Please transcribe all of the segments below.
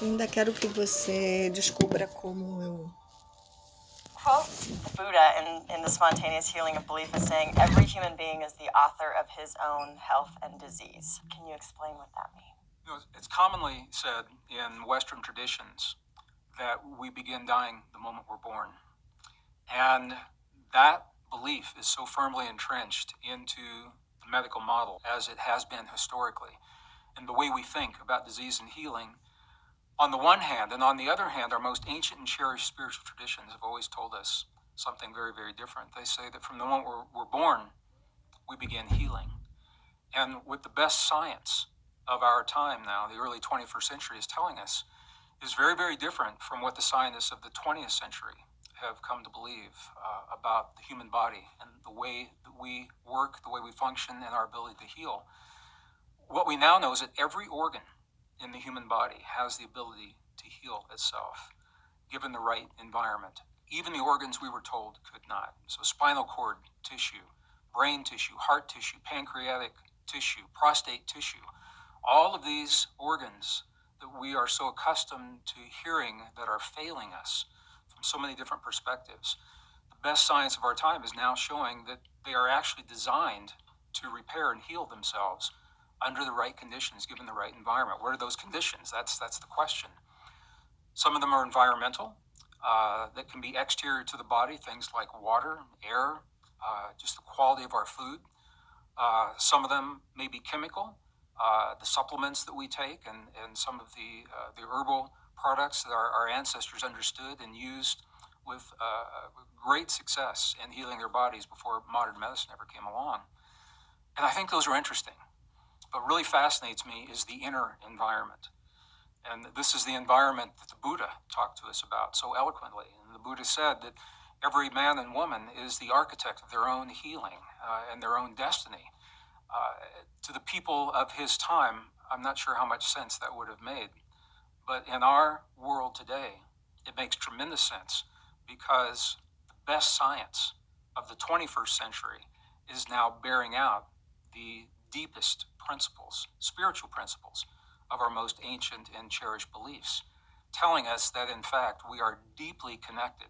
Ainda quero que você descubra como eu. Quote the Buddha in The Spontaneous Healing of Belief as saying, every human being is the author of his own health and disease. Can you explain what that means? You know, it's commonly said in Western traditions that we begin dying the moment we're born. And that belief is so firmly entrenched into the medical model as it has been historically. And the way we think about disease and healing, on the one hand, and on the other hand, our most ancient and cherished spiritual traditions have always told us something very, very different. They say that from the moment we're born, we begin healing. And what the best science of our time now, the early 21st century, is telling us is very, very different from what the scientists of the 20th century have come to believe about the human body and the way that we work, the way we function, and our ability to heal. What we now know is that every organ in the human body has the ability to heal itself, given the right environment. Even the organs we were told could not. So spinal cord tissue, brain tissue, heart tissue, pancreatic tissue, prostate tissue, all of these organs that we are so accustomed to hearing that are failing us from so many different perspectives. The best science of our time is now showing that they are actually designed to repair and heal themselves under the right conditions, given the right environment. What are those conditions? That's the question. Some of them are environmental, that can be exterior to the body, things like water, air, just the quality of our food. Some of them may be chemical, the supplements that we take, and some of the herbal products that our ancestors understood and used with great success in healing their bodies before modern medicine ever came along. And I think those are interesting. What really fascinates me is the inner environment. And this is the environment that the Buddha talked to us about so eloquently. And the Buddha said that every man and woman is the architect of their own healing and their own destiny. To the people of his time, I'm not sure how much sense that would have made. But in our world today, it makes tremendous sense because the best science of the 21st century is now bearing out the deepest principles, spiritual principles, of our most ancient and cherished beliefs, telling us that, in fact, we are deeply connected.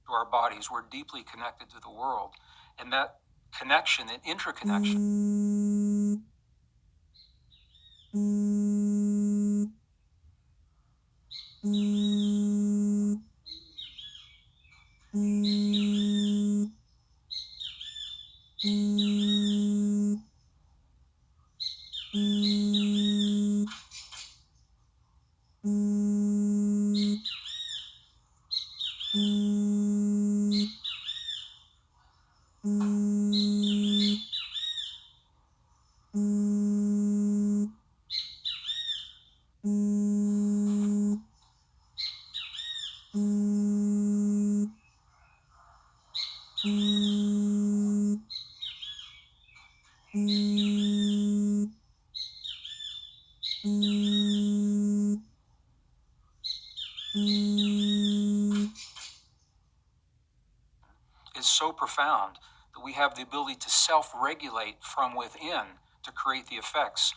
To our bodies, we're deeply connected to the world. And that connection and interconnection is so profound that we have the ability to self-regulate from within to create the effects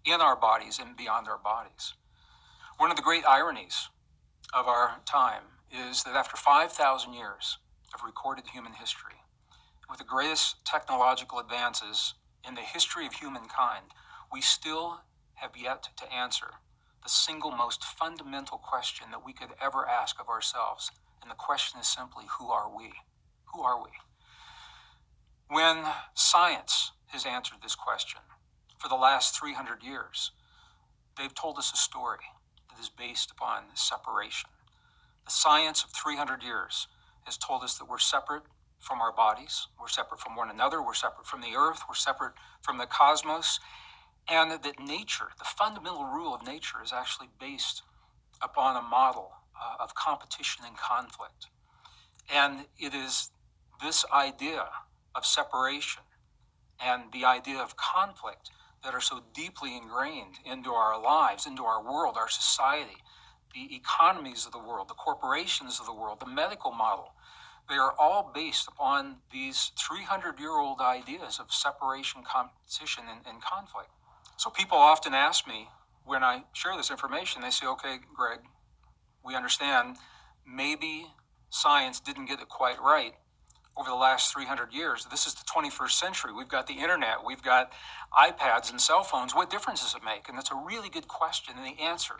in our bodies and beyond our bodies. One of the great ironies of our time is that after 5,000 years of recorded human history, with the greatest technological advances in the history of humankind, we still have yet to answer the single most fundamental question that we could ever ask of ourselves. And the question is simply, who are we? Who are we? When science has answered this question for the last 300 years, they've told us a story that is based upon separation. The science of 300 years has told us that we're separate from our bodies, we're separate from one another, we're separate from the earth, we're separate from the cosmos, and that nature, the fundamental rule of nature, is actually based upon a model of competition and conflict. And it is this idea of separation and the idea of conflict that are so deeply ingrained into our lives, into our world, our society, the economies of the world, the corporations of the world, the medical model. They are all based upon these 300-year-old ideas of separation, competition, and conflict. So people often ask me, when I share this information, they say, okay, Greg, we understand maybe science didn't get it quite right over the last 300 years. This is the 21st century. We've got the internet, we've got iPads and cell phones. What difference does it make? And that's a really good question, and the answer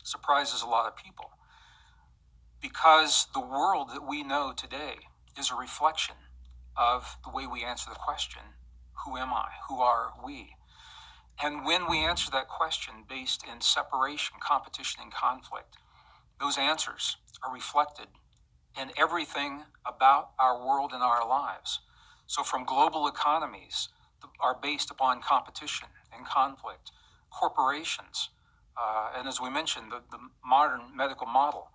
surprises a lot of people. Because the world that we know today is a reflection of the way we answer the question, who am I? Who are we? And when we answer that question based in separation, competition, and conflict, those answers are reflected in everything about our world and our lives. So from global economies are based upon competition and conflict, corporations, and as we mentioned, the modern medical model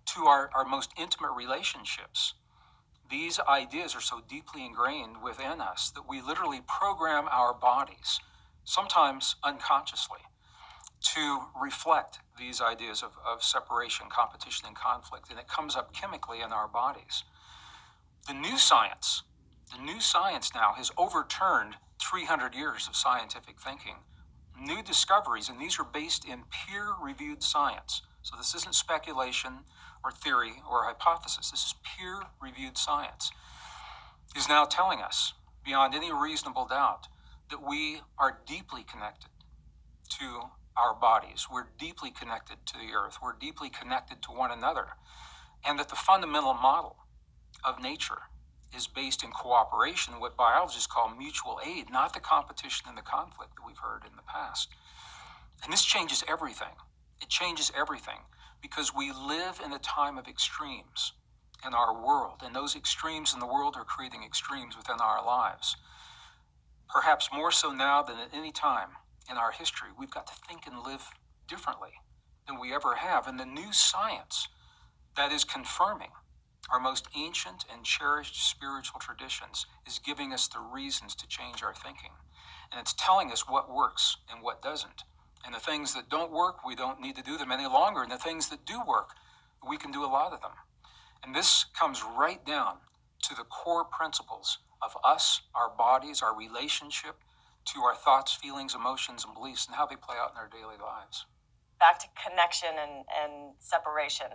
to our most intimate relationships. These ideas are so deeply ingrained within us that we literally program our bodies, sometimes unconsciously, to reflect these ideas of separation, competition, and conflict. And it comes up chemically in our bodies. The new science now has overturned 300 years of scientific thinking. New discoveries, and these are based in peer-reviewed science. So this isn't speculation or theory or hypothesis. This is peer-reviewed science, is now telling us, beyond any reasonable doubt, that we are deeply connected to our bodies. We're deeply connected to the earth. We're deeply connected to one another. And that the fundamental model of nature is based in cooperation, what biologists call mutual aid, not the competition and the conflict that we've heard in the past. And this changes everything. It changes everything because we live in a time of extremes in our world, and those extremes in the world are creating extremes within our lives. Perhaps more so now than at any time in our history, we've got to think and live differently than we ever have. And the new science that is confirming our most ancient and cherished spiritual traditions is giving us the reasons to change our thinking. And it's telling us what works and what doesn't. And the things that don't work, we don't need to do them any longer. And the things that do work, we can do a lot of them. And this comes right down to the core principles of us, our bodies, our relationship to our thoughts, feelings, emotions, and beliefs, and how they play out in our daily lives. Back to connection and separation.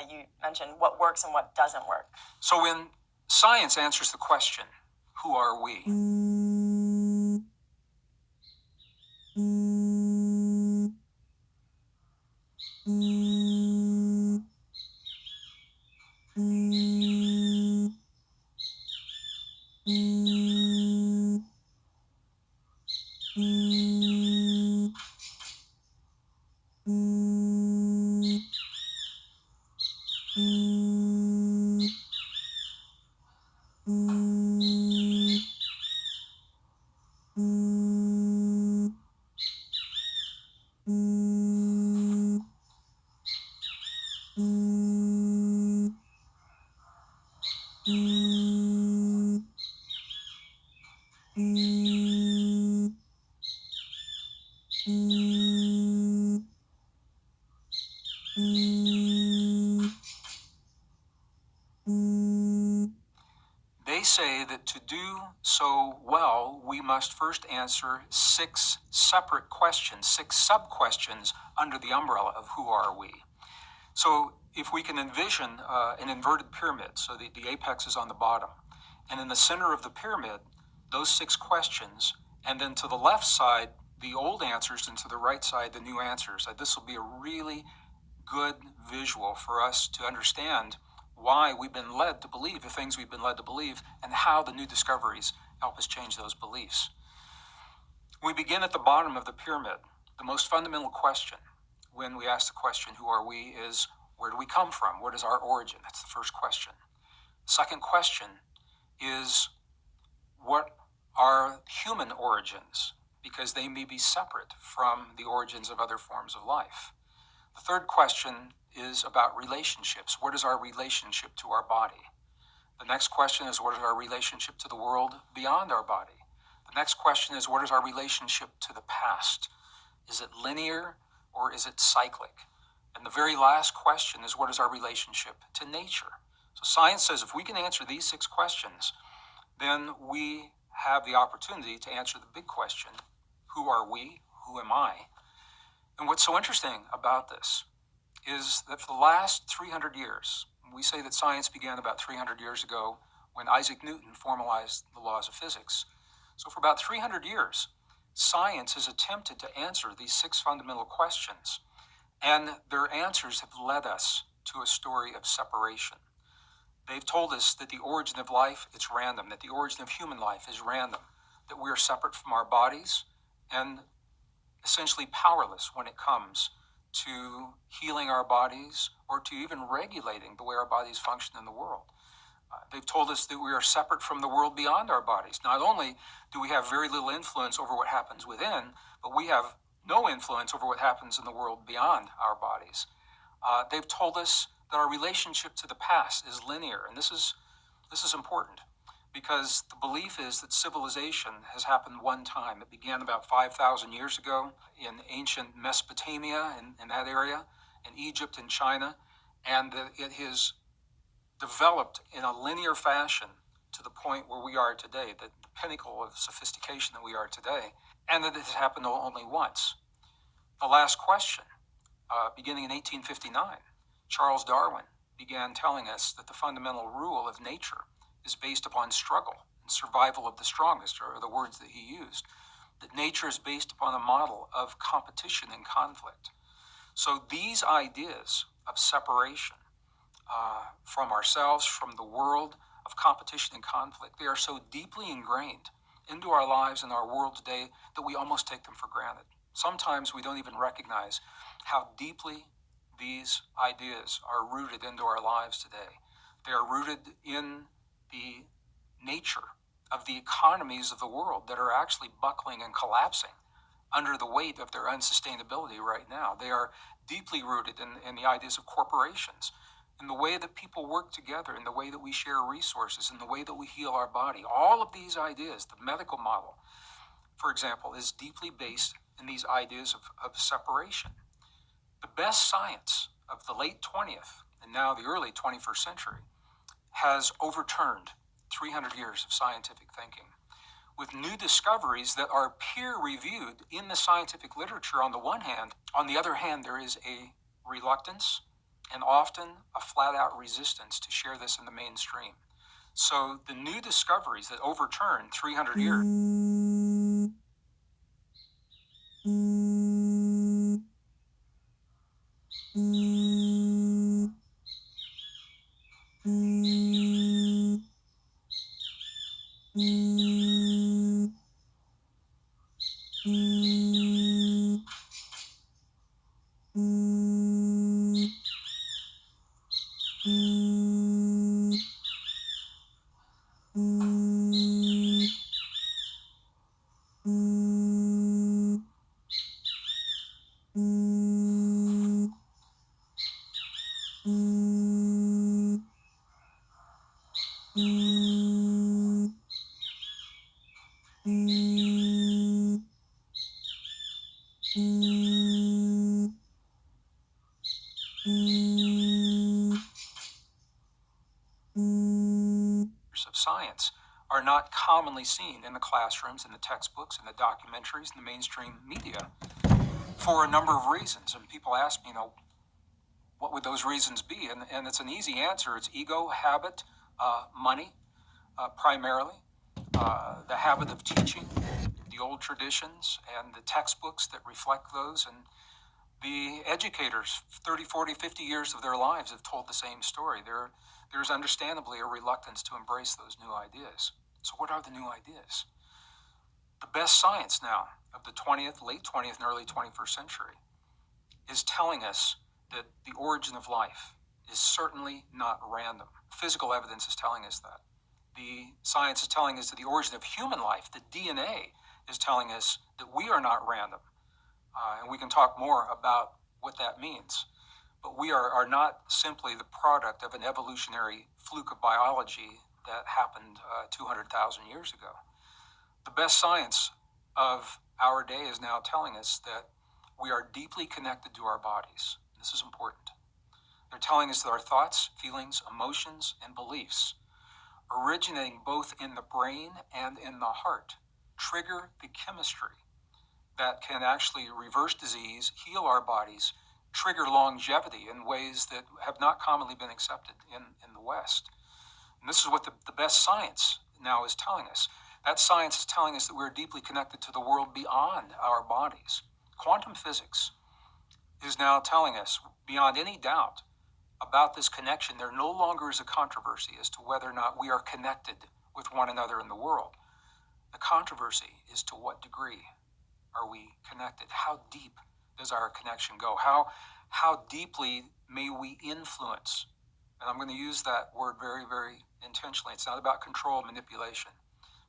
You mentioned what works and what doesn't work. So when science answers the question, who are we? They say that to do so well, we must first answer 6 separate questions, 6 sub-questions under the umbrella of who are we. So if we can envision an inverted pyramid, so the apex is on the bottom, and in the center of the pyramid, those 6 questions, and then to the left side, the old answers, and to the right side, the new answers. This will be a really good visual for us to understand why we've been led to believe the things we've been led to believe and how the new discoveries help us change those beliefs. We begin at the bottom of the pyramid. The most fundamental question when we ask the question, who are we, is where do we come from? What is our origin? That's the first question. The second question is what are human origins? Because they may be separate from the origins of other forms of life. The third question is about relationships. What is our relationship to our body? The next question is, what is our relationship to the world beyond our body? The next question is, what is our relationship to the past? Is it linear or is it cyclic? And the very last question is, what is our relationship to nature? So science says if we can answer these 6 questions, then we have the opportunity to answer the big question, who are we? Who am I? And what's so interesting about this is that for the last 300 years, we say that science began about 300 years ago when Isaac Newton formalized the laws of physics. So for about 300 years, science has attempted to answer these 6 fundamental questions, and their answers have led us to a story of separation. They've told us that the origin of life is random, that the origin of human life is random, that we are separate from our bodies and essentially powerless when it comes to healing our bodies or to even regulating the way our bodies function in the world. They've told us that we are separate from the world beyond our bodies. Not only do we have very little influence over what happens within, but we have no influence over what happens in the world beyond our bodies. They've told us that our relationship to the past is linear. And this is important because the belief is that civilization has happened one time. It began about 5,000 years ago in ancient Mesopotamia, in that area, in Egypt and China, and that it has developed in a linear fashion to the point where we are today, the pinnacle of sophistication that we are today, and that it has happened only once. The last question, beginning in 1859, Charles Darwin began telling us that the fundamental rule of nature is based upon struggle and survival of the strongest, or the words that he used, that nature is based upon a model of competition and conflict. So these ideas of separation from ourselves, from the world, of competition and conflict, they are so deeply ingrained into our lives and our world today that we almost take them for granted. Sometimes we don't even recognize how deeply these ideas are rooted into our lives today. They are rooted in the nature of the economies of the world that are actually buckling and collapsing under the weight of their unsustainability right now. They are deeply rooted in the ideas of corporations, in the way that people work together, in the way that we share resources, in the way that we heal our body. All of these ideas, the medical model, for example, is deeply based in these ideas of separation. The best science of the late 20th and now the early 21st century has overturned 300 years of scientific thinking with new discoveries that are peer-reviewed in the scientific literature on the one hand. On the other hand, there is a reluctance and often a flat-out resistance to share this in the mainstream. So the new discoveries that overturn 300 years of science are not commonly seen in the classrooms, in the textbooks, in the documentaries, in the mainstream media for a number of reasons. And people ask me, what would those reasons be? And it's an easy answer. It's ego, habit, money, primarily. The habit of teaching, the old traditions, and the textbooks that reflect those. And the educators, 30, 40, 50 years of their lives have told the same story. There's understandably a reluctance to embrace those new ideas. So what are the new ideas? The best science now of the 20th, late 20th, and early 21st century is telling us that the origin of life is certainly not random. Physical evidence is telling us that. The science is telling us that the origin of human life, the DNA, is telling us that we are not random. And we can talk more about what that means. But we are not simply the product of an evolutionary fluke of biology that happened 200,000 years ago. The best science of our day is now telling us that we are deeply connected to our bodies. This is important. They're telling us that our thoughts, feelings, emotions, and beliefs, originating both in the brain and in the heart, trigger the chemistry that can actually reverse disease, heal our bodies, trigger longevity in ways that have not commonly been accepted in the West. And this is what the best science now is telling us. That science is telling us that we're deeply connected to the world beyond our bodies. Quantum physics is now telling us, beyond any doubt, about this connection. There no longer is a controversy as to whether or not we are connected with one another in the world. The controversy is to what degree are we connected? How deep does our connection go? How deeply may we influence? And I'm going to use that word very, very intentionally. It's not about control, manipulation.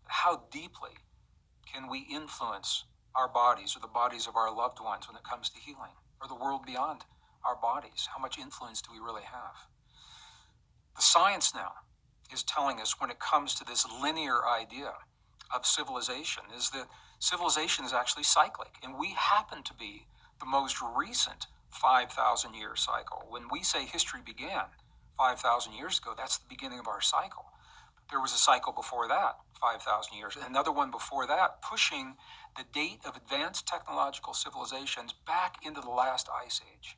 How deeply can we influence our bodies or the bodies of our loved ones when it comes to healing, or the world beyond our bodies? How much influence do we really have? The science now is telling us, when it comes to this linear idea of civilization, is that civilization is actually cyclic, and we happen to be the most recent 5,000 year cycle. When we say history began 5,000 years ago, that's the beginning of our cycle. There was a cycle before that, 5,000 years, and another one before that, pushing the date of advanced technological civilizations back into the last ice age.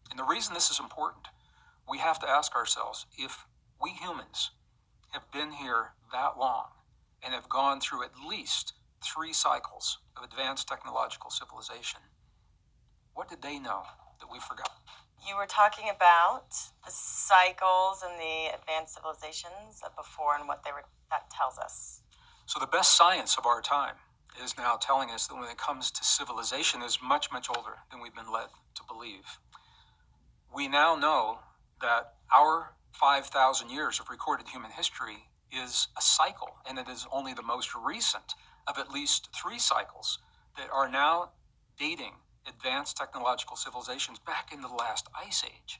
And the reason this is important, we have to ask ourselves, if we humans have been here that long and have gone through at least 3 cycles of advanced technological civilization, what did they know that we forgot? You were talking about the cycles and the advanced civilizations of before and what that tells us. So the best science of our time is now telling us that when it comes to civilization, is much, much older than we've been led to believe. We now know that our 5,000 years of recorded human history is a cycle, and it is only the most recent of at least 3 cycles that are now dating advanced technological civilizations back into the last ice age.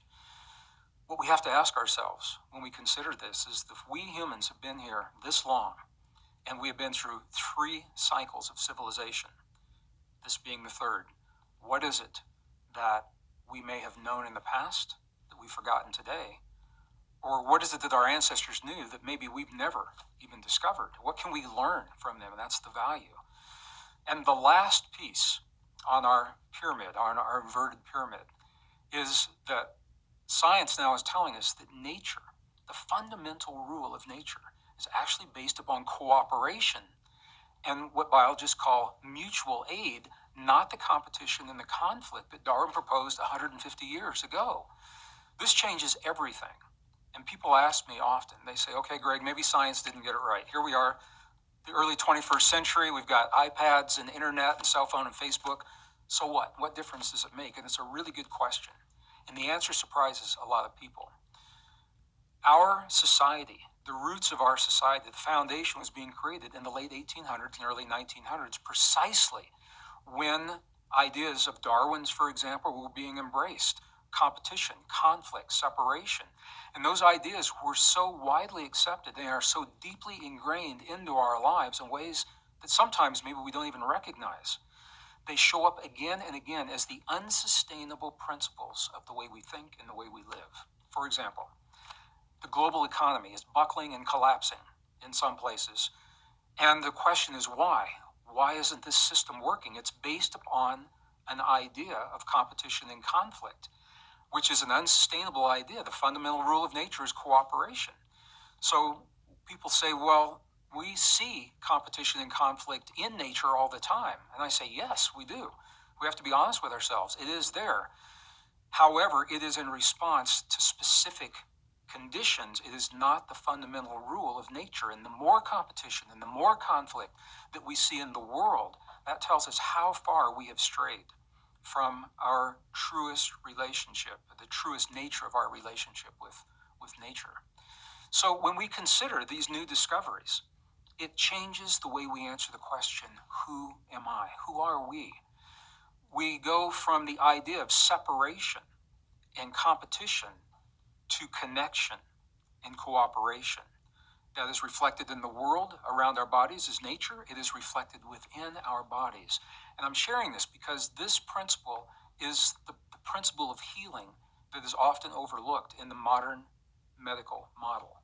What we have to ask ourselves when we consider this is, if we humans have been here this long, and we have been through 3 cycles of civilization, this being the 3rd, what is it that we may have known in the past that we've forgotten today? Or what is it that our ancestors knew that maybe we've never even discovered? What can we learn from them? And that's the value. And the last piece on our pyramid, on our inverted pyramid, is that science now is telling us that nature, the fundamental rule of nature, is actually based upon cooperation and what biologists call mutual aid, not the competition and the conflict that Darwin proposed 150 years ago. This changes everything. And people ask me often, they say, okay, Greg, maybe science didn't get it right. Here we are, the early 21st century, we've got iPads and internet and cell phone and Facebook. So what? What difference does it make? And it's a really good question. And the answer surprises a lot of people. Our society, the roots of our society, the foundation was being created in the late 1800s and early 1900s, precisely when ideas of Darwin's, for example, were being embraced. Competition, conflict, separation. And those ideas were so widely accepted, they are so deeply ingrained into our lives in ways that sometimes maybe we don't even recognize. They show up again and again as the unsustainable principles of the way we think and the way we live. For example, the global economy is buckling and collapsing in some places. And the question is why? Why isn't this system working? It's based upon an idea of competition and conflict, which is an unsustainable idea. The fundamental rule of nature is cooperation. So people say, well, we see competition and conflict in nature all the time. And I say, yes, we do. We have to be honest with ourselves. It is there. However, it is in response to specific conditions. It is not the fundamental rule of nature. And the more competition and the more conflict that we see in the world, that tells us how far we have strayed from our truest relationship, the truest nature of our relationship with nature. So when we consider these new discoveries, it changes the way we answer the question, who am I? Who are we? We go from the idea of separation and competition to connection and cooperation. That is reflected in the world around our bodies as nature. It is reflected within our bodies. And I'm sharing this because this principle is the principle of healing that is often overlooked in the modern medical model.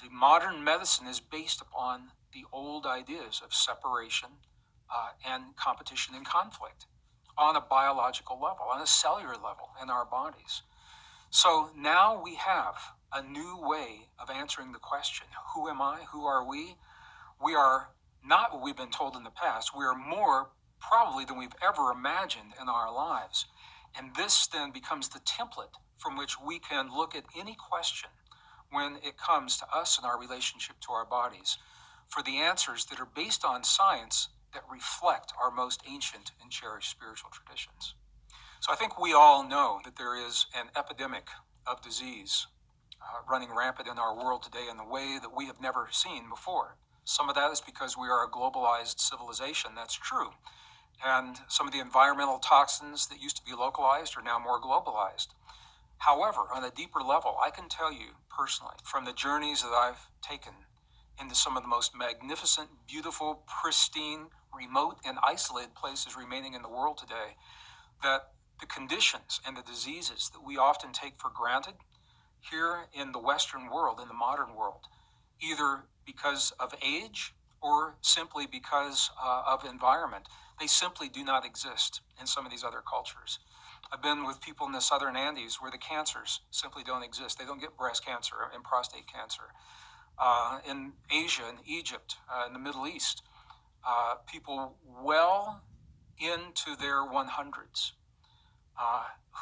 The modern medicine is based upon the old ideas of separation and competition and conflict on a biological level, on a cellular level in our bodies. So now we have a new way of answering the question, who am I? Who are we? We are not what we've been told in the past. We are more probably than we've ever imagined in our lives. And this then becomes the template from which we can look at any question when it comes to us and our relationship to our bodies for the answers that are based on science that reflect our most ancient and cherished spiritual traditions. So I think we all know that there is an epidemic of disease running rampant in our world today in a way that we have never seen before. Some of that is because we are a globalized civilization. That's true. And some of the environmental toxins that used to be localized are now more globalized. However, on a deeper level, I can tell you personally from the journeys that I've taken into some of the most magnificent, beautiful, pristine, remote, and isolated places remaining in the world today, that the conditions and the diseases that we often take for granted here in the Western world, in the modern world, either because of age or simply because of environment, they simply do not exist in some of these other cultures. I've been with people in the southern Andes where the cancers simply don't exist. They don't get breast cancer and prostate cancer. In Asia, in Egypt, in the Middle East, people well into their 100s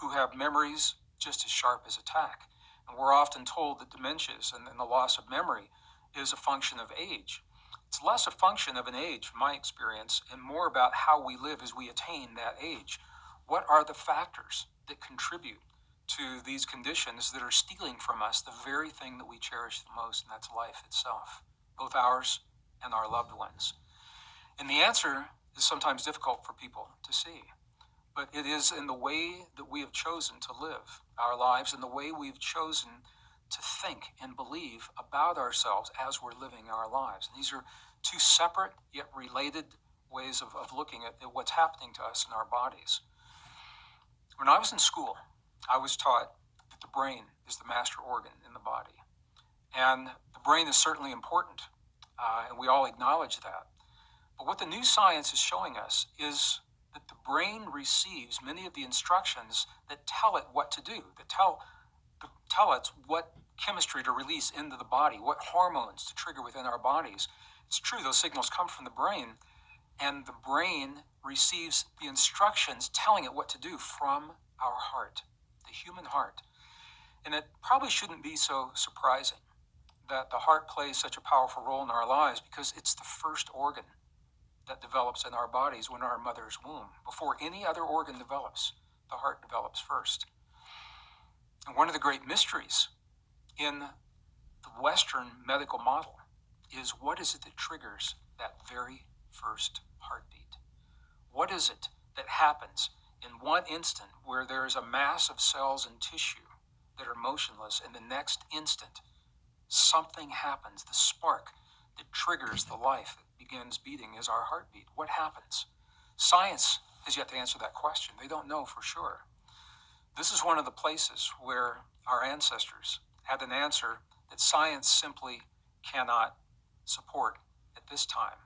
who have memories just as sharp as attack. And we're often told that dementias and the loss of memory is a function of age. It's less a function of an age, from my experience, and more about how we live as we attain that age. What are the factors that contribute to these conditions that are stealing from us the very thing that we cherish the most, and that's life itself, both ours and our loved ones? And the answer is sometimes difficult for people to see. But it is in the way that we have chosen to live our lives and the way we've chosen to think and believe about ourselves as we're living our lives. And these are two separate yet related ways of looking at what's happening to us in our bodies. When I was in school, I was taught that the brain is the master organ in the body. And the brain is certainly important, and we all acknowledge that. But what the new science is showing us is that the brain receives many of the instructions that tell it what to do, that tell it what chemistry to release into the body, what hormones to trigger within our bodies. It's true, those signals come from the brain, and the brain receives the instructions telling it what to do from our heart, the human heart. And it probably shouldn't be so surprising that the heart plays such a powerful role in our lives, because it's the first organ that develops in our bodies when our mother's womb. Before any other organ develops, the heart develops first. And one of the great mysteries in the Western medical model is, what is it that triggers that very first heartbeat? What is it that happens in one instant where there is a mass of cells and tissue that are motionless, and the next instant something happens, the spark that triggers the life that begins beating is our heartbeat? What happens? Science has yet to answer that question. They don't know for sure. This is one of the places where our ancestors had an answer that science simply cannot support at this time.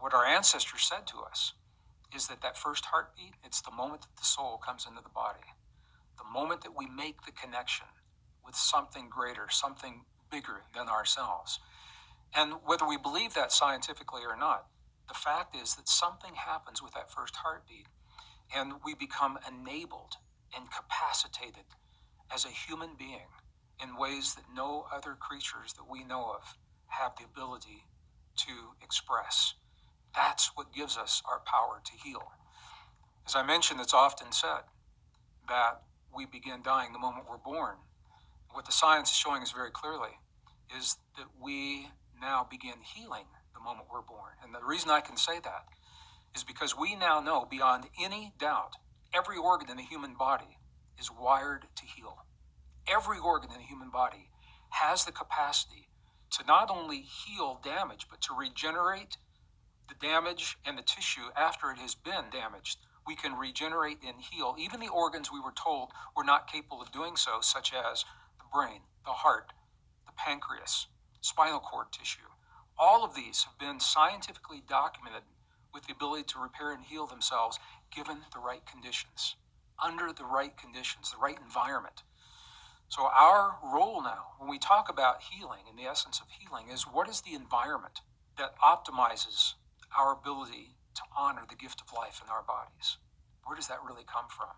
What our ancestors said to us is that first heartbeat, it's the moment that the soul comes into the body, the moment that we make the connection with something greater, something bigger than ourselves. And whether we believe that scientifically or not, the fact is that something happens with that first heartbeat, and we become enabled and capacitated as a human being in ways that no other creatures that we know of have the ability to express. That's what gives us our power to heal. As I mentioned, it's often said that we begin dying the moment we're born. What the science is showing us very clearly is that we now begin healing the moment we're born. And the reason I can say that is because we now know beyond any doubt every organ in the human body is wired to heal. Every organ in the human body has the capacity to not only heal damage, but to regenerate the damage and the tissue after it has been damaged. We can regenerate and heal even the organs we were told were not capable of doing so, such as the brain, the heart, the pancreas, spinal cord tissue. All of these have been scientifically documented with the ability to repair and heal themselves given the right conditions, under the right conditions, the right environment. So our role now, when we talk about healing and the essence of healing, is what is the environment that optimizes our ability to honor the gift of life in our bodies? Where does that really come from?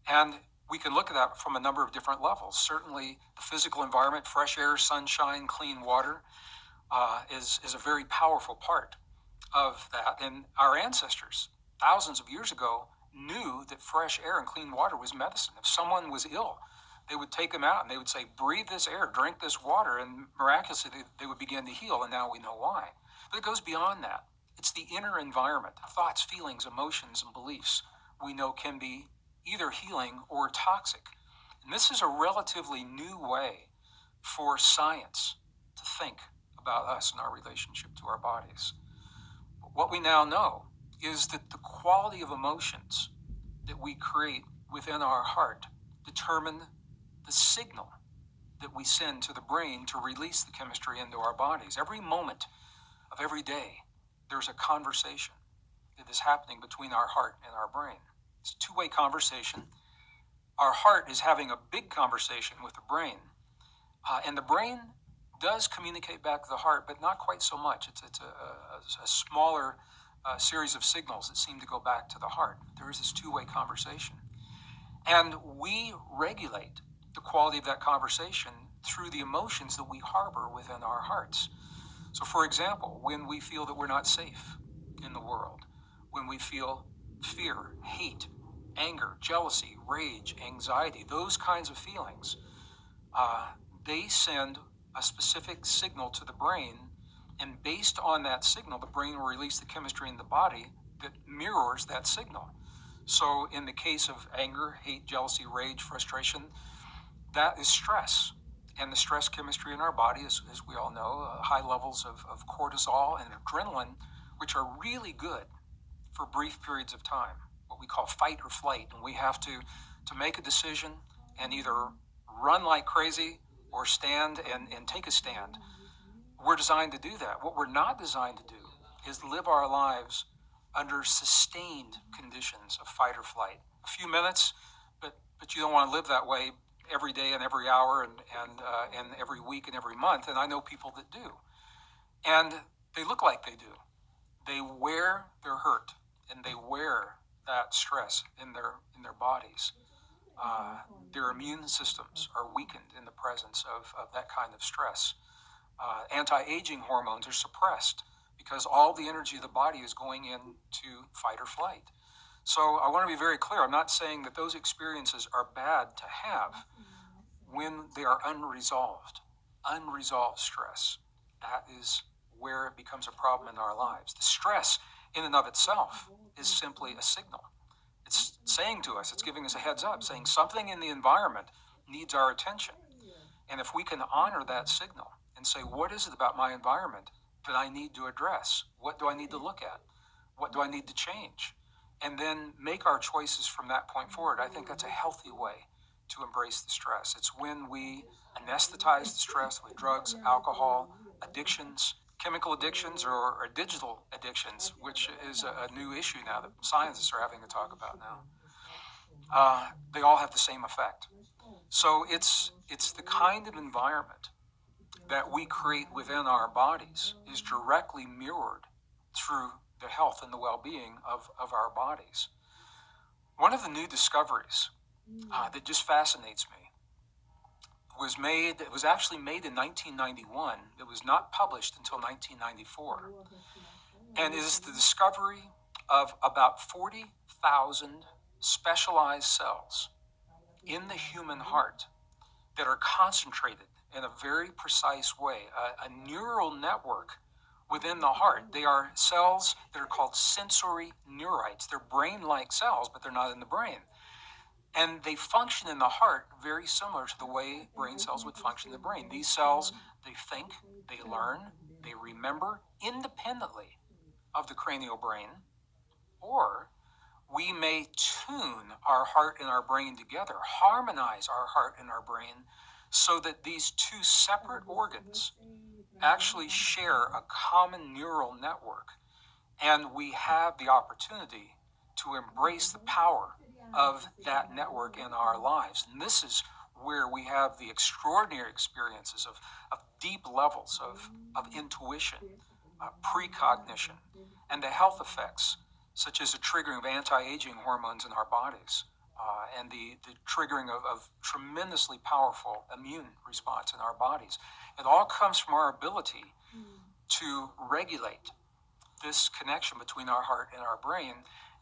And we can look at that from a number of different levels. Certainly the physical environment, fresh air, sunshine, clean water, is a very powerful part of that. And our ancestors, thousands of years ago, knew that fresh air and clean water was medicine. If someone was ill, they would take them out and they would say, breathe this air, drink this water, and miraculously they would begin to heal, and now we know why. But it goes beyond that. It's the inner environment, thoughts, feelings, emotions, and beliefs we know can be either healing or toxic. And this is a relatively new way for science to think about us and our relationship to our bodies. But what we now know is that the quality of emotions that we create within our heart determine the signal that we send to the brain to release the chemistry into our bodies. Every moment of every day, there's a conversation that is happening between our heart and our brain. It's a two-way conversation. Our heart is having a big conversation with the brain, and the brain does communicate back to the heart, but not quite so much. It's a smaller series of signals that seem to go back to the heart. There is this two-way conversation. And we regulate the quality of that conversation through the emotions that we harbor within our hearts. So, for example, when we feel that we're not safe in the world, when we feel fear, hate, anger, jealousy, rage, anxiety, those kinds of feelings, they send a specific signal to the brain, and based on that signal, the brain will release the chemistry in the body that mirrors that signal. So in the case of anger, hate, jealousy, rage, frustration, that is stress. And the stress chemistry in our body is, as we all know, high levels of cortisol and adrenaline, which are really good for brief periods of time, what we call fight or flight. And we have to make a decision and either run like crazy or stand and take a stand. We're designed to do that. What we're not designed to do is live our lives under sustained conditions of fight or flight. A few minutes, but you don't want to live that way every day and every hour and every week and every month. And I know people that do. And they look like they do. They wear their hurt and they wear that stress in their bodies. Their immune systems are weakened in the presence of that kind of stress. Anti-aging hormones are suppressed because all the energy of the body is going into fight or flight. So I want to be very clear. I'm not saying that those experiences are bad to have when they are unresolved. Unresolved stress. That is where it becomes a problem in our lives. The stress in and of itself is simply a signal. It's saying to us, it's giving us a heads up, saying something in the environment needs our attention. And if we can honor that signal and say, what is it about my environment that I need to address? What do I need to look at? What do I need to change? And then make our choices from that point forward. I think that's a healthy way to embrace the stress. It's when we anesthetize the stress with drugs, alcohol, addictions, chemical addictions, or digital addictions, which is a new issue now that scientists are having to talk about now. They all have the same effect. So it's the kind of environment that we create within our bodies is directly mirrored through the health and the well-being of our bodies. One of the new discoveries that just fascinates me it was actually made in 1991. It was not published until 1994. And it is the discovery of about 40,000 specialized cells in the human heart that are concentrated in a very precise way, a neural network within the heart. They are cells that are called sensory neurites. They're brain-like cells, but they're not in the brain. And they function in the heart very similar to the way brain cells would function in the brain. These cells, they think, they learn, they remember independently of the cranial brain, or we may tune our heart and our brain together, harmonize our heart and our brain so that these two separate organs actually share a common neural network. And we have the opportunity to embrace the power of that network in our lives. And this is where we have the extraordinary experiences of deep levels of intuition, precognition, and the health effects, such as the triggering of anti-aging hormones in our bodies, and the triggering of tremendously powerful immune response in our bodies. It all comes from our ability to regulate this connection between our heart and our brain.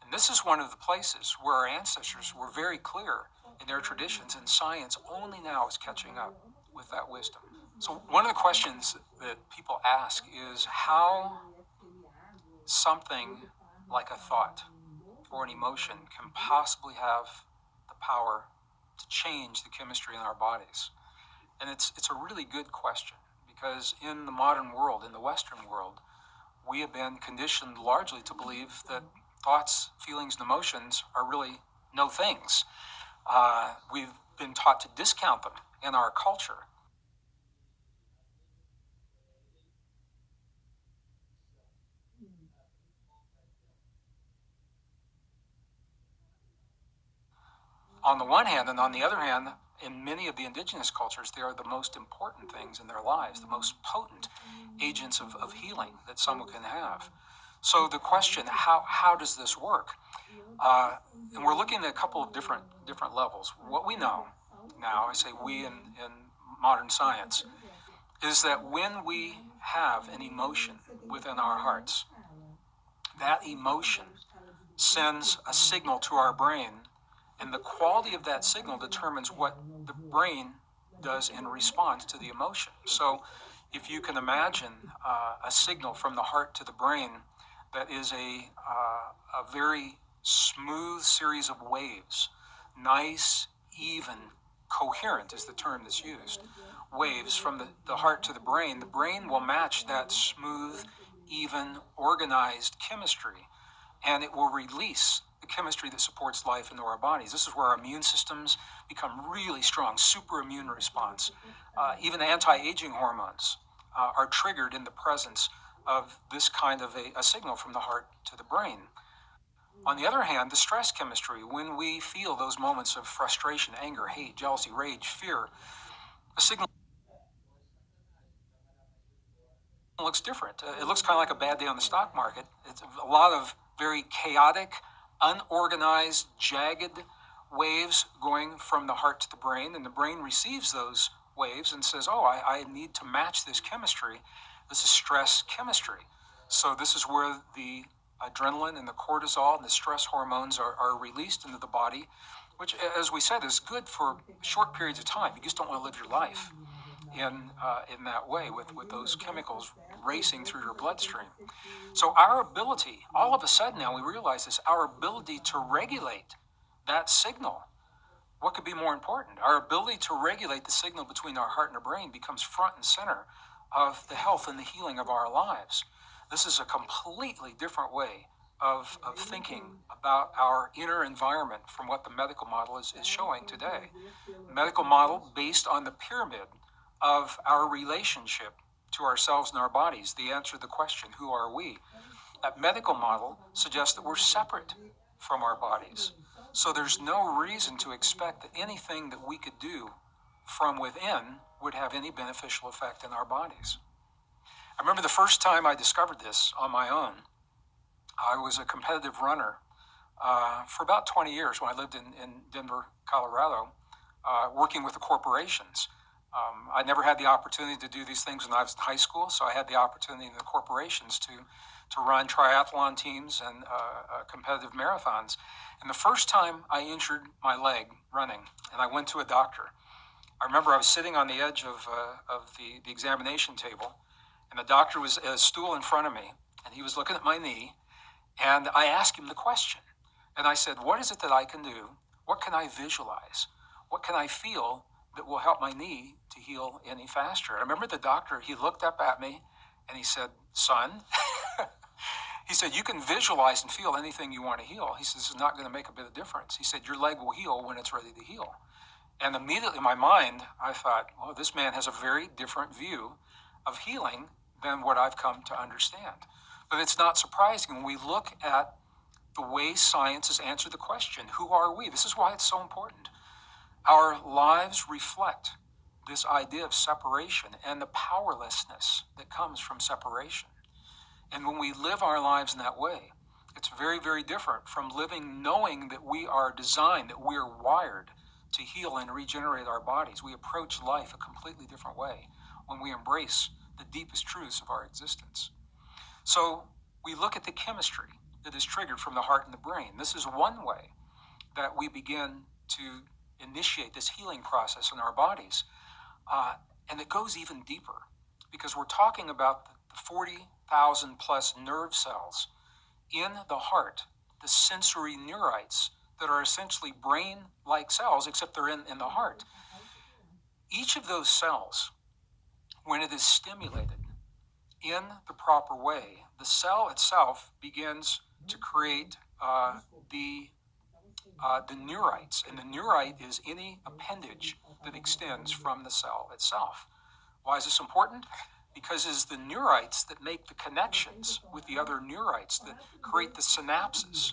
And this is one of the places where our ancestors were very clear in their traditions, and science only now is catching up with that wisdom. So one of the questions that people ask is, how something like a thought or an emotion can possibly have the power to change the chemistry in our bodies? And it's a really good question, because in the modern world, in the Western world, we have been conditioned largely to believe that thoughts, feelings, and emotions are really no things. We've been taught to discount them in our culture. On the one hand, and on the other hand, in many of the indigenous cultures, they are the most important things in their lives, the most potent agents of healing that someone can have. So the question, how does this work? And we're looking at a couple of different levels. What we know now, I say we in modern science, is that when we have an emotion within our hearts, that emotion sends a signal to our brain, and the quality of that signal determines what the brain does in response to the emotion. So if you can imagine a signal from the heart to the brain that is a very smooth series of waves, nice, even, coherent is the term that's used, waves from the heart to the brain will match that smooth, even, organized chemistry, and it will release the chemistry that supports life into our bodies. This is where our immune systems become really strong, super immune response. Even anti-aging hormones are triggered in the presence of this kind of a signal from the heart to the brain. On the other hand, the stress chemistry, when we feel those moments of frustration, anger, hate, jealousy, rage, fear, a signal looks different. It looks kind of like a bad day on the stock market. It's a lot of very chaotic, unorganized, jagged waves going from the heart to the brain, and the brain receives those waves and says, oh, I need to match this chemistry. This is stress chemistry. So this is where the adrenaline and the cortisol and the stress hormones are released into the body, which, as we said, is good for short periods of time. You just don't want to live your life in that way with those chemicals racing through your bloodstream. So our ability, all of a sudden now we realize this, our ability to regulate that signal, what could be more important? Our ability to regulate the signal between our heart and our brain becomes front and center of the health and the healing of our lives. This is a completely different way of thinking about our inner environment from what the medical model is showing today. The medical model based on the pyramid of our relationship to ourselves and our bodies, the answer to the question, who are we? That medical model suggests that we're separate from our bodies. So there's no reason to expect that anything that we could do from within would have any beneficial effect in our bodies. I remember the first time I discovered this on my own. I was a competitive runner for about 20 years when I lived in Denver, Colorado, working with the corporations. I never had the opportunity to do these things when I was in high school, so I had the opportunity in the corporations to run triathlon teams and competitive marathons. And the first time I injured my leg running, and I went to a doctor, I remember I was sitting on the edge of the examination table, and the doctor was at a stool in front of me, and he was looking at my knee, and I asked him the question. And I said, what is it that I can do? What can I visualize? What can I feel that will help my knee to heal any faster? I remember the doctor, he looked up at me and he said, son, he said, you can visualize and feel anything you want to heal. He said, this is not going to make a bit of difference. He said, your leg will heal when it's ready to heal. And immediately in my mind, I thought, well, this man has a very different view of healing than what I've come to understand. But it's not surprising when we look at the way science has answered the question, who are we? This is why it's so important. Our lives reflect this idea of separation and the powerlessness that comes from separation. And when we live our lives in that way, it's very, very different from living knowing that we are designed, that we are wired to heal and regenerate our bodies. We approach life a completely different way when we embrace the deepest truths of our existence. So we look at the chemistry that is triggered from the heart and the brain. This is one way that we begin to initiate this healing process in our bodies. And it goes even deeper because we're talking about the 40,000 plus nerve cells in the heart, the sensory neurites that are essentially brain-like cells, except they're in the heart. Each of those cells, when it is stimulated in the proper way, the cell itself begins to create the neurites, and the neurite is any appendage that extends from the cell itself. Why is this important? Because it's the neurites that make the connections with the other neurites that create the synapses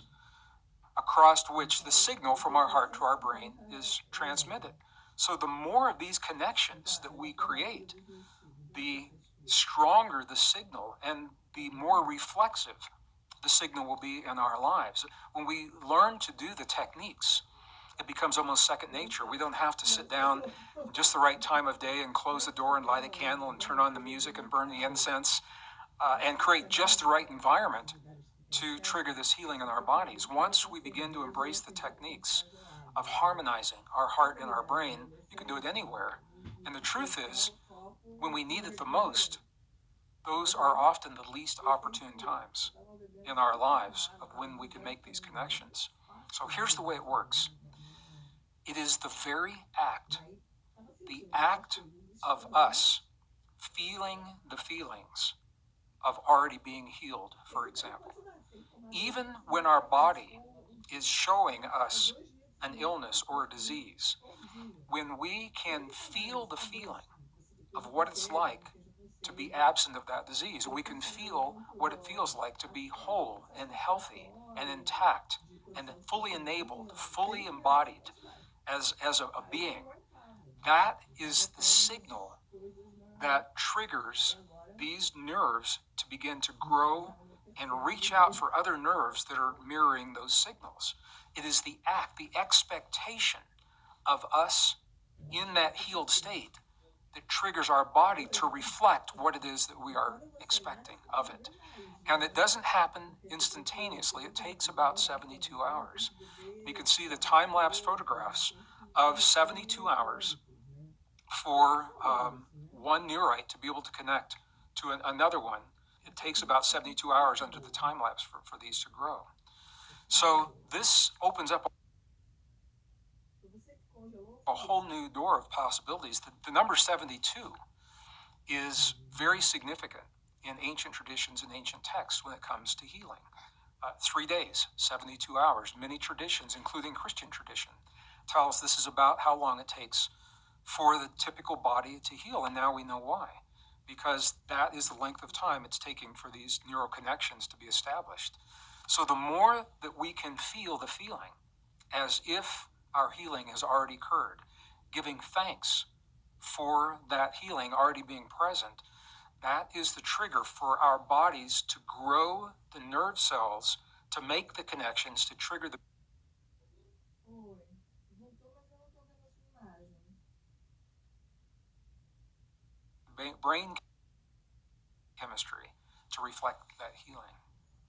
across which the signal from our heart to our brain is transmitted. So the more of these connections that we create, the stronger the signal and the more reflexive the signal will be in our lives. When we learn to do the techniques, it becomes almost second nature. We don't have to sit down at just the right time of day and close the door and light a candle and turn on the music and burn the incense and create just the right environment to trigger this healing in our bodies. Once we begin to embrace the techniques of harmonizing our heart and our brain, you can do it anywhere. And the truth is, when we need it the most, those are often the least opportune times in our lives of when we can make these connections. So here's the way it works. It is the very the act of us feeling the feelings of already being healed, for example. Even when our body is showing us an illness or a disease, when we can feel the feeling of what it's like to be absent of that disease, we can feel what it feels like to be whole and healthy and intact and fully enabled, fully embodied as a being. That is the signal that triggers these nerves to begin to grow and reach out for other nerves that are mirroring those signals. It is the act, the expectation of us in that healed state that triggers our body to reflect what it is that we are expecting of it. And it doesn't happen instantaneously. It takes about 72 hours. You can see the time-lapse photographs of 72 hours for one neurite to be able to connect to another one. It takes about 72 hours under the time-lapse for these to grow. So this opens up a whole new door of possibilities. The number 72 is very significant in ancient traditions and ancient texts when it comes to healing. 3 days, 72 hours. Many traditions, including Christian tradition, tell us this is about how long it takes for the typical body to heal. And now we know why. Because that is the length of time it's taking for these neural connections to be established. So the more that we can feel the feeling as if our healing has already occurred, giving thanks for that healing already being present, that is the trigger for our bodies to grow the nerve cells to make the connections to trigger the brain chemistry to reflect that healing.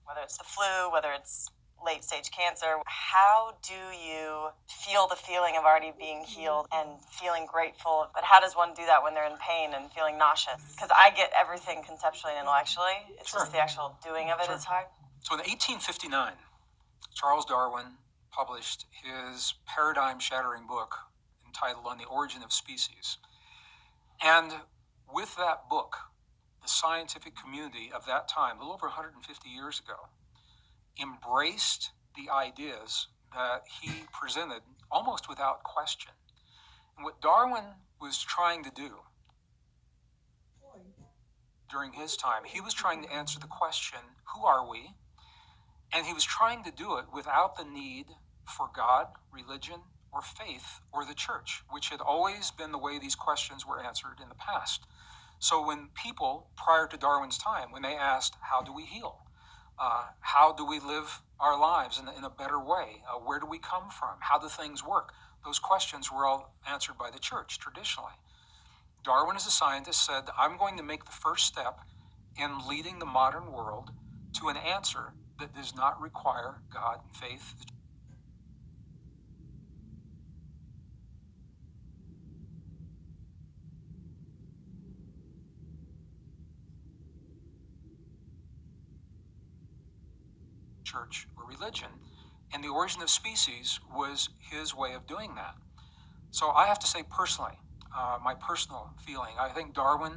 Whether it's the flu, whether it's late stage cancer, how do you feel the feeling of already being healed and feeling grateful? But how does one do that when they're in pain and feeling nauseous? Because I get everything conceptually and intellectually. It's Sure. Just the actual doing of it Sure. is hard. So in 1859, Charles Darwin published his paradigm-shattering book entitled On the Origin of Species. And with that book, the scientific community of that time, a little over 150 years ago, embraced the ideas that he presented almost without question. And what Darwin was trying to do during his time, he was trying to answer the question, who are we? And he was trying to do it without the need for God, religion, or faith, or the church, which had always been the way these questions were answered in the past. So when people, prior to Darwin's time, when they asked, how do we heal? How do we live our lives in a better way? Where do we come from? How do things work? Those questions were all answered by the church traditionally. Darwin, as a scientist, said, I'm going to make the first step in leading the modern world to an answer that does not require God, faith, church or religion. And the origin of species was his way of doing that. So I have to say personally, my personal feeling, I think Darwin,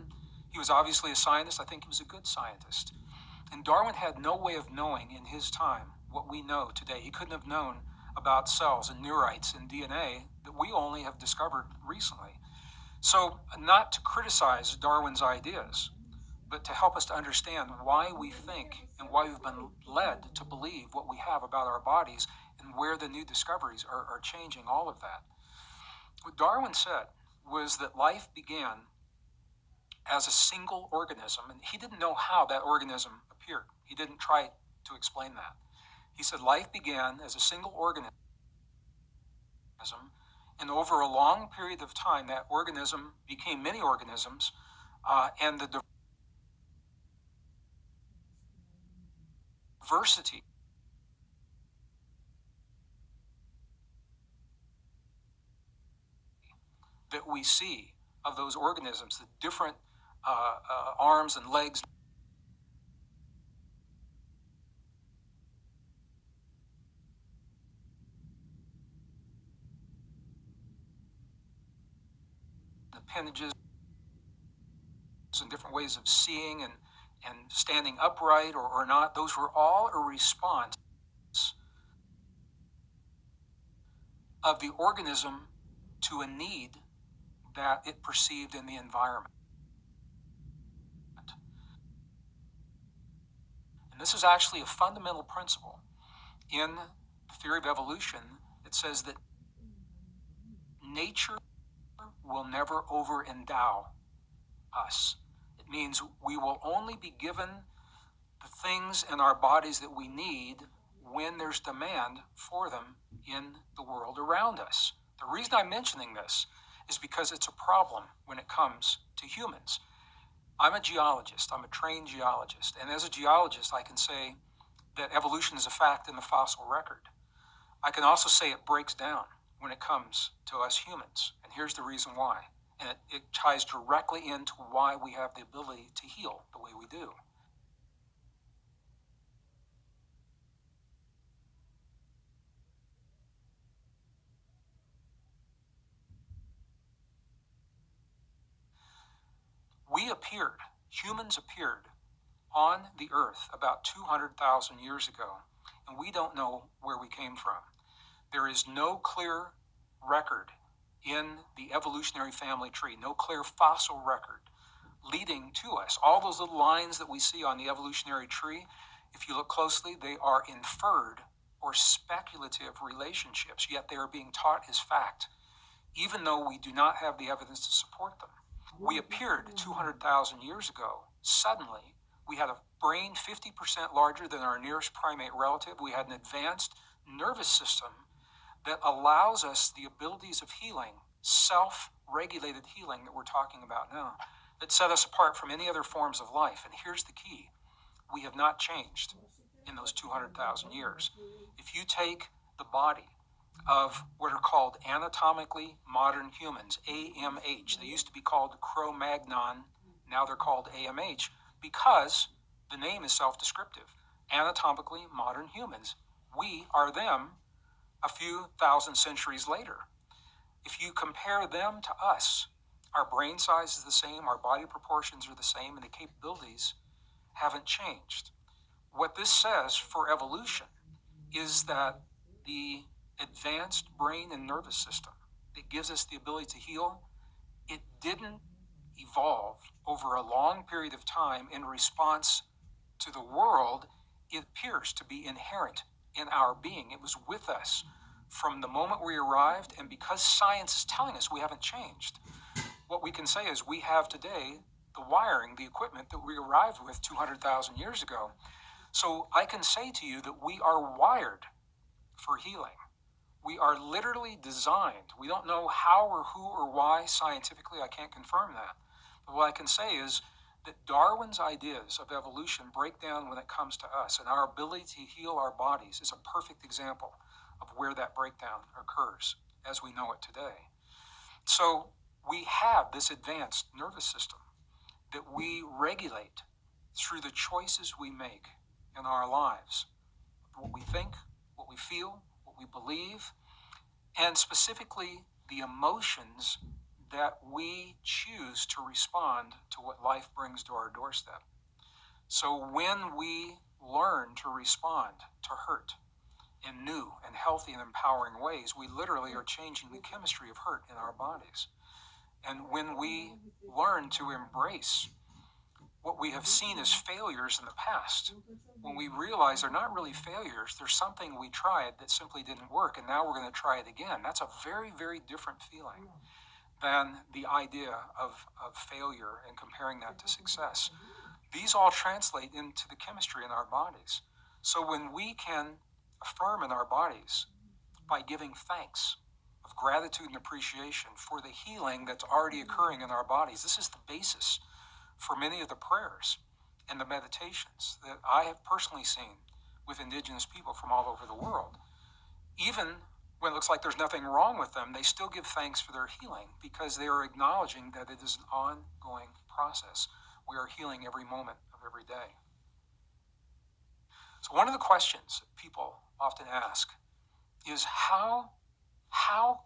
he was obviously a scientist. I think he was a good scientist. And Darwin had no way of knowing in his time what we know today. He couldn't have known about cells and neurites and DNA that we only have discovered recently. So, not to criticize Darwin's ideas, but to help us to understand why we think and why we've been led to believe what we have about our bodies and where the new discoveries are changing all of that. What Darwin said was that life began as a single organism, and he didn't know how that organism appeared. He didn't try to explain that. He said life began as a single organism, and over a long period of time, that organism became many organisms, and the diversity that we see of those organisms, the different arms and legs, appendages, and different ways of seeing and standing upright or not, those were all a response of the organism to a need that it perceived in the environment. And this is actually a fundamental principle in the theory of evolution. It says that nature will never over-endow us. It means we will only be given the things in our bodies that we need when there's demand for them in the world around us. The reason I'm mentioning this is because it's a problem when it comes to humans. I'm a geologist. I'm a trained geologist. And as a geologist, I can say that evolution is a fact in the fossil record. I can also say it breaks down when it comes to us humans. And here's the reason why. And it ties directly into why we have the ability to heal the way we do. Humans appeared on the earth about 200,000 years ago, and we don't know where we came from. There is no clear record in the evolutionary family tree, no clear fossil record leading to us. All those little lines that we see on the evolutionary tree, if you look closely, they are inferred or speculative relationships, yet they are being taught as fact, even though we do not have the evidence to support them. We appeared 200,000 years ago. Suddenly, we had a brain 50% larger than our nearest primate relative. We had an advanced nervous system that allows us the abilities of healing, self-regulated healing that we're talking about now, that set us apart from any other forms of life. And here's the key. We have not changed in those 200,000 years. If you take the body of what are called anatomically modern humans, AMH. They used to be called Cro-Magnon, now they're called AMH, because the name is self-descriptive. Anatomically modern humans. We are them a few thousand centuries later. If you compare them to us, our brain size is the same, our body proportions are the same, and the capabilities haven't changed. What this says for evolution is that the advanced brain and nervous system that gives us the ability to heal, it didn't evolve over a long period of time in response to the world. It appears to be inherent in our being. It was with us from the moment we arrived, and because science is telling us we haven't changed, what we can say is we have today the wiring, the equipment that we arrived with 200,000 years ago. So I can say to you that we are wired for healing. We are literally designed. We don't know how or who or why scientifically, I can't confirm that. But what I can say is that Darwin's ideas of evolution break down when it comes to us, and our ability to heal our bodies is a perfect example of where that breakdown occurs as we know it today. So we have this advanced nervous system that we regulate through the choices we make in our lives. what we think, what we feel, what we believe, and specifically the emotions that we choose to respond to what life brings to our doorstep. So when we learn to respond to hurt in new and healthy and empowering ways, we literally are changing the chemistry of hurt in our bodies. And when we learn to embrace what we have seen as failures in the past, when we realize they're not really failures, there's something we tried that simply didn't work, and now we're going to try it again. That's a very, very different feeling than the idea of failure and comparing that to success. These all translate into the chemistry in our bodies. So when we can affirm in our bodies by giving thanks of gratitude and appreciation for the healing that's already occurring in our bodies, this is the basis for many of the prayers and the meditations that I have personally seen with indigenous people from all over the world. Even when it looks like there's nothing wrong with them, they still give thanks for their healing because they are acknowledging that it is an ongoing process. We are healing every moment of every day. So one of the questions that people often ask is how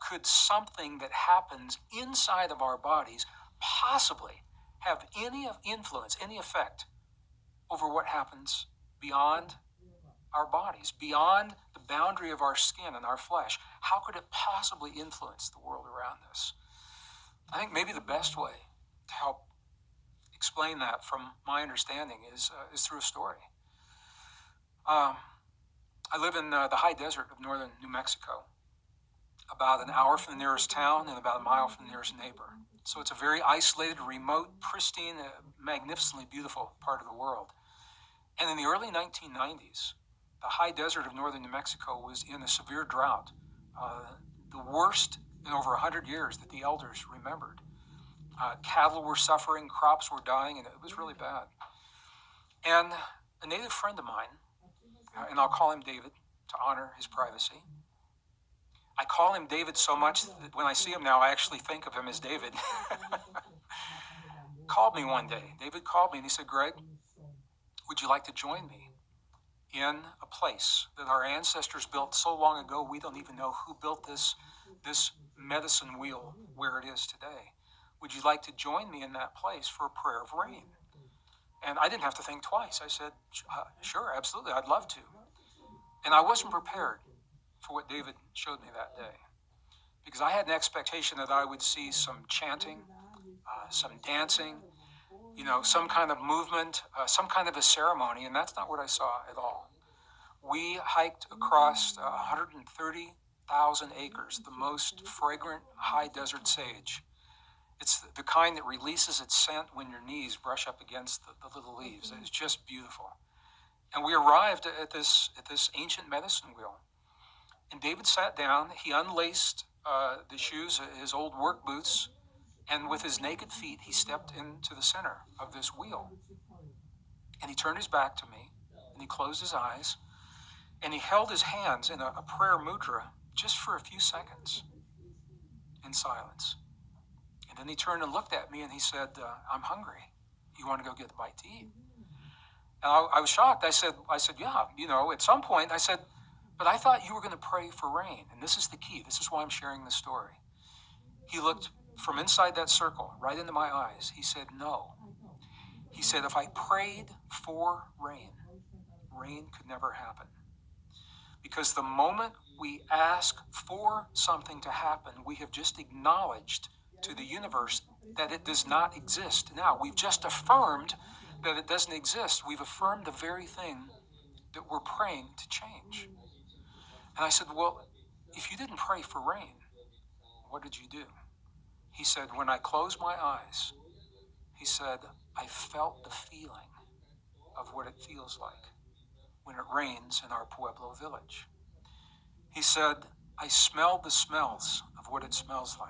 could something that happens inside of our bodies possibly have any influence, any effect over what happens beyond our bodies, beyond the boundary of our skin and our flesh? How could it possibly influence the world around us? I think maybe the best way to help explain that from my understanding is through a story. I live in the high desert of northern New Mexico, about an hour from the nearest town and about a mile from the nearest neighbor. So it's a very isolated, remote, pristine, magnificently beautiful part of the world. And in the early 1990s, the high desert of northern New Mexico was in a severe drought, the worst in over 100 years that the elders remembered. Cattle were suffering, crops were dying, and it was really bad. And a native friend of mine, and I'll call him David to honor his privacy. I call him David so much that when I see him now, I actually think of him as David. Called me one day. David called me and he said, "Greg, would you like to join me in a place that our ancestors built so long ago we don't even know who built this medicine wheel where it is today? Would you like to join me in that place for a prayer of rain?" And I didn't have to think twice. I said, "Sure, absolutely, I'd love to." And I wasn't prepared for what David showed me that day, because I had an expectation that I would see some chanting, some dancing, some kind of movement, some kind of a ceremony, and that's not what I saw at all. We hiked across 130,000 acres, the most fragrant high desert sage. It's the kind that releases its scent when your knees brush up against the little leaves. It's just beautiful. And we arrived at this ancient medicine wheel. And David sat down, he unlaced the shoes, his old work boots, and with his naked feet, he stepped into the center of this wheel. And he turned his back to me, and he closed his eyes, and he held his hands in a prayer mudra just for a few seconds in silence. And then he turned and looked at me, and he said, "I'm hungry. You want to go get a bite to eat?" And I was shocked. I said, "Yeah, at some point," I said, "but I thought you were going to pray for rain." And this is the key. This is why I'm sharing this story. He looked from inside that circle right into my eyes. He said, "No." He said, "If I prayed for rain, rain could never happen. Because the moment we ask for something to happen, we have just acknowledged to the universe that it does not exist. Now, we've just affirmed that it doesn't exist. We've affirmed the very thing that we're praying to change." And I said, "Well, if you didn't pray for rain, what did you do?" He said, "When I closed my eyes," he said, "I felt the feeling of what it feels like when it rains in our Pueblo village." He said, "I smelled the smells of what it smells like.